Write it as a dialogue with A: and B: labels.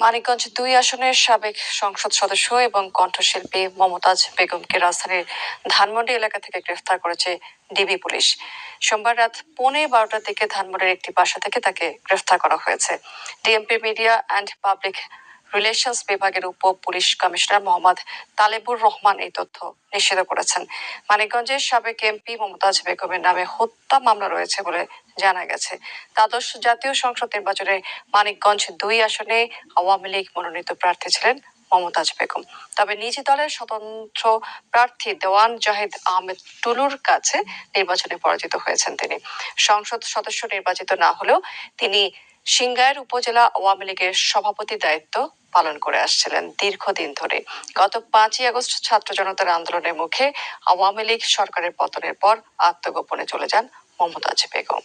A: মানিকগঞ্জ ২ আসনের সাবেক সংসদ সদস্য এবং কণ্ঠশিল্পী মমতাজ বেগমকে রাজধানীর ধানমন্ডি এলাকা থেকে গ্রেফতার করেছে ডিবি পুলিশ। সোমবার রাত 12:15টার দিকে ধানমন্ডির একটি বাসা থেকে তাকে গ্রেফতার করা হয়েছে। DMP media and public relations বিভাগের উপ পুলিশ কমিশনার মোহাম্মদ তালেবুর রহমান এই তথ্য নিশ্চিত করেছেন। মানিকগঞ্জের সাবেক এমপি মমতাজ বেগমের নামে হত্যা মামলা রয়েছে বলে জানা গেছে। দ্বাদশ জাতীয় সংসদ নির্বাচনে মানিকগঞ্জ ২ আসনে আওয়ামী লীগ মনোনীত প্রার্থী ছিলেন মমতাজ বেগম। তবে নিজ দলের স্বতন্ত্র প্রার্থী দেওয়ান জাহিদ আহমেদ টুলুর কাছে নির্বাচনে পরাজিত হয়েছেন তিনি। সংসদ সদস্য নির্বাচিত না হলেও তিনি সিংগাইর উপজেলা আওয়ামী লীগের সভাপতি দায়িত্ব পালন করে আসছিলেন দীর্ঘদিন ধরে। গত 5ই আগস্ট ছাত্র জনতার আন্দোলনের মুখে আওয়ামী লীগ সরকারের পতনের পর আত্মগোপনে চলে যান মমতাজ বেগম।